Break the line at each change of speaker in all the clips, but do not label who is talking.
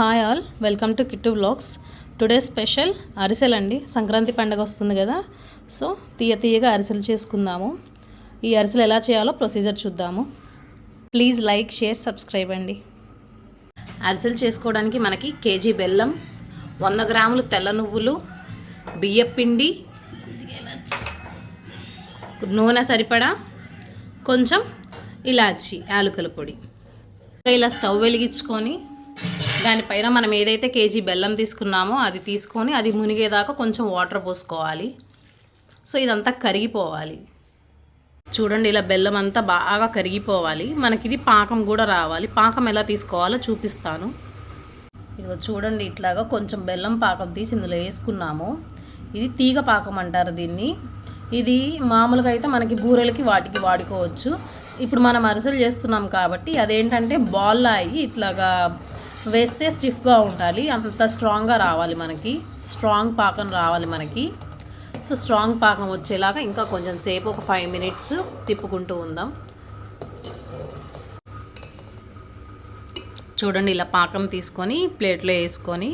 Hi all, welcome to Kittu vlogs. Today special అరిసెలు అండి. సంక్రాంతి పండుగ వస్తుంది కదా, సో తీయగా అరిసెలు చేసుకుందాము. ఈ అరిసెలు ఎలా చేయాలో ప్రొసీజర్ చూద్దాము. ప్లీజ్ లైక్, షేర్, సబ్స్క్రైబ్ అండి. అరిసెలు చేసుకోవడానికి మనకి కేజీ బెల్లం, 100 గ్రాములు తెల్ల నువ్వులు, బియ్యపిండి, నూనె సరిపడా, కొంచెం ఇలాచి, యాలకుల పొడి. ఇలా స్టవ్ వెలిగించుకొని దానిపైన మనం ఏదైతే కేజీ బెల్లం తీసుకున్నామో అది తీసుకొని అది మునిగేదాకా కొంచెం వాటర్ పోసుకోవాలి. సో ఇదంతా కరిగిపోవాలి. చూడండి, ఇలా బెల్లం అంతా బాగా కరిగిపోవాలి. మనకి ఇది పాకం కూడా రావాలి. పాకం ఎలా తీసుకోవాలో చూపిస్తాను. ఇదిగో చూడండి, ఇట్లాగా కొంచెం బెల్లం పాకం తీసి ఇందులో వేసుకున్నాము. ఇది తీగ పాకం అంటారు దీన్ని. ఇది మామూలుగా అయితే మనకి బూరెలకి వాటికి వాడుకోవచ్చు. ఇప్పుడు మనం అరిసెలు చేస్తున్నాం కాబట్టి అదేంటంటే బాల్లా అయ్యి ఇట్లాగా వేస్తే స్టిఫ్గా ఉండాలి. అంత స్ట్రాంగ్గా రావాలి, మనకి స్ట్రాంగ్ పాకం రావాలి మనకి. సో స్ట్రాంగ్ పాకం వచ్చేలాగా ఇంకా కొంచెం సేపు, ఒక 5 మినిట్స్ తిప్పుకుంటూ ఉందాం. చూడండి, ఇలా పాకం తీసుకొని ప్లేట్లో వేసుకొని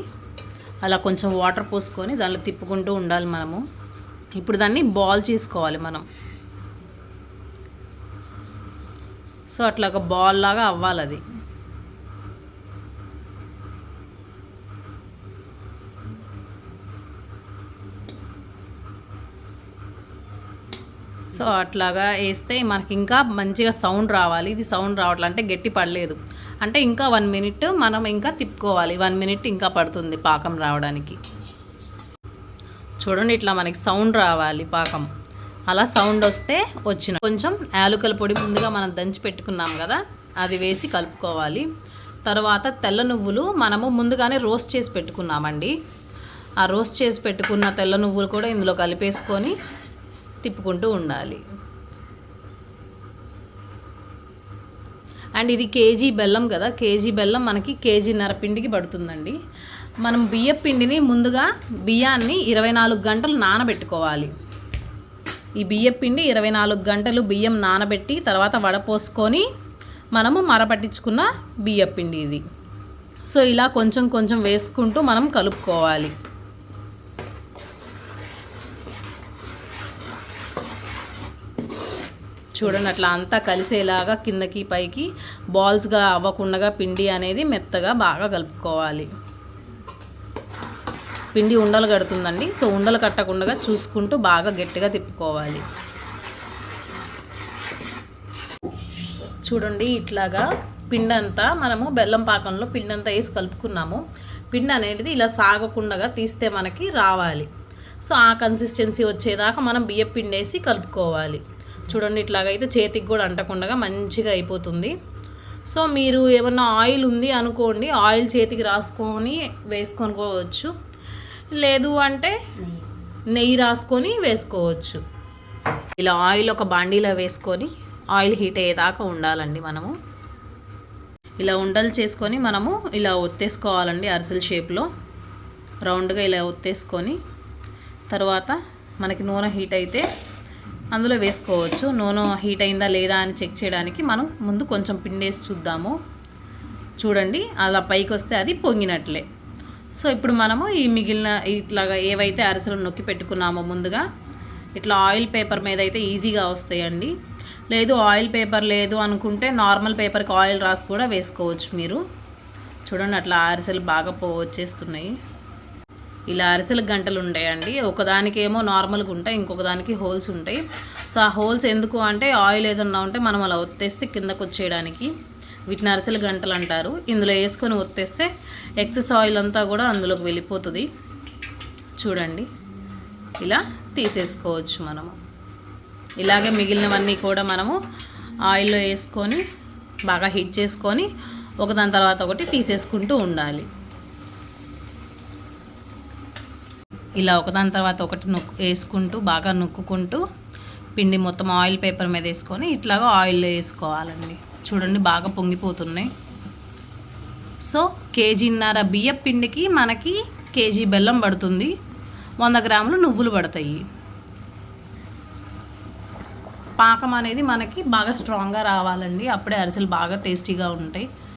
అలా కొంచెం వాటర్ పోసుకొని దానిలో తిప్పుకుంటూ ఉండాలి మనము. ఇప్పుడు దాన్ని బాల్ చేసుకోవాలి మనం. సో అట్లాగా బాల్ లాగా అవ్వాలి అది. సో అట్లాగా వేస్తే మనకి ఇంకా మంచిగా సౌండ్ రావాలి. ఇది సౌండ్ రావట్లంటే గట్టి పడలేదు అంటే ఇంకా 1 మినిట్ మనం ఇంకా తిప్పుకోవాలి. 1 మినిట్ ఇంకా పడుతుంది పాకం రావడానికి. చూడండి, ఇట్లా మనకి సౌండ్ రావాలి పాకం. అలా సౌండ్ వస్తే కొంచెం యాలకుల పొడి ముందుగా మనం దంచి పెట్టుకున్నాం కదా, అది వేసి కలుపుకోవాలి. తర్వాత తెల్ల నువ్వులు మనము ముందుగానే రోస్ట్ చేసి పెట్టుకున్నామండి. ఆ రోస్ట్ చేసి పెట్టుకున్న తెల్ల నువ్వులు కూడా ఇందులో కలిపేసుకొని తిప్పుకుంటూ ఉండాలి. అండ్ ఇది కేజీ బెల్లం కదా, కేజీ బెల్లం మనకి కేజీన్నర పిండికి పడుతుందండి. మనం బియ్యం పిండిని ముందుగా బియ్యాన్ని 24 గంటలు నానబెట్టుకోవాలి. ఈ బియ్యం పిండి 24 గంటలు బియ్యం నానబెట్టి తర్వాత వడపోసుకొని మనము మరపట్టించుకున్న బియ్యం పిండి ఇది. సో ఇలా కొంచెం కొంచెం వేసుకుంటూ మనం కలుపుకోవాలి. చూడండి, అట్లా అంతా కలిసేలాగా కిందకి పైకి బాల్స్గా అవ్వకుండా పిండి అనేది మెత్తగా బాగా కలుపుకోవాలి. పిండి ఉండలు కడుతుందండి. సో ఉండలు కట్టకుండా చూసుకుంటూ బాగా గట్టిగా తిప్పుకోవాలి. చూడండి, ఇట్లాగా పిండి అంతా మనము బెల్లం పాకంలో పిండి అంతా వేసి కలుపుకున్నాము. పిండి అనేది ఇలా సాగకుండా తీస్తే మనకి రావాలి. సో ఆ కన్సిస్టెన్సీ వచ్చేదాకా మనం బియ్యం పిండి వేసి కలుపుకోవాలి. చూడండి, ఇట్లాగైతే చేతికి కూడా అంటకుండా మంచిగా అయిపోతుంది. సో మీరు ఏమన్నా ఆయిల్ ఉంది అనుకోండి, ఆయిల్ చేతికి రాసుకొని వేసుకోవచ్చు. లేదు అంటే నెయ్యి రాసుకొని వేసుకోవచ్చు. ఇలా ఆయిల్ ఒక బాండీలో వేసుకొని ఆయిల్ హీట్ అయ్యేదాకా ఉండాలండి. మనము ఇలా ఉండలు చేసుకొని మనము ఇలా ఒత్తేసుకోవాలండి. అరిసెల షేప్లో రౌండ్గా ఇలా ఒత్తేసుకొని తర్వాత మనకి నూనె హీట్ అయితే అందులో వేసుకోవచ్చు. నూనె హీట్ అయిందా లేదా అని చెక్ చేయడానికి మనం ముందు కొంచెం పిండేసి చూద్దాము. చూడండి, అలా పైకి వస్తే అది పొంగినట్లే. సో ఇప్పుడు మనము ఈ మిగిలిన ఇట్లాగా ఏవైతే అరిసెలు నొక్కి పెట్టుకున్నామో ముందుగా ఇట్లా ఆయిల్ పేపర్ మీద అయితే ఈజీగా వస్తాయండి. లేదు ఆయిల్ పేపర్ లేదు అనుకుంటే నార్మల్ పేపర్కి ఆయిల్ రాసి కూడా వేసుకోవచ్చు మీరు. చూడండి, అట్లా అరిసెలు బాగా వచ్చేస్తున్నాయి. ఇలా అరిసెల గంటలు ఉంటాయండి. ఒకదానికేమో నార్మల్గా ఉంటాయి, ఇంకొక దానికి హోల్స్ ఉంటాయి. సో ఆ హోల్స్ ఎందుకు అంటే ఆయిల్ ఏదన్నా ఉంటే మనం అలా ఒత్తేస్తే కిందకు వచ్చేయడానికి. వీటిని అరిసెల గంటలు అంటారు. ఇందులో వేసుకొని ఒత్తేస్తే ఎక్సెస్ ఆయిల్ అంతా కూడా అందులోకి వెళ్ళిపోతుంది. చూడండి, ఇలా తీసేసుకోవచ్చు మనము. ఇలాగే మిగిలినవన్నీ కూడా మనము ఆయిల్లో వేసుకొని బాగా హీట్ చేసుకొని ఒకదాని తర్వాత ఒకటి తీసేసుకుంటూ ఉండాలి. ఇలా ఒకదాని తర్వాత ఒకటి వేసుకుంటూ బాగా నొక్కుంటూ పిండి మొత్తం ఆయిల్ పేపర్ మీద వేసుకొని ఇట్లాగా ఆయిల్లో వేసుకోవాలండి. చూడండి, బాగా పొంగిపోతున్నాయి. సో కేజీన్నర బియ్యం పిండికి మనకి కేజీ బెల్లం పడుతుంది, 100 గ్రాములు నువ్వులు పడతాయి. పాకం అనేది మనకి బాగా స్ట్రాంగ్గా రావాలండి. అప్పుడే అరిసెలు బాగా టేస్టీగా ఉంటాయి.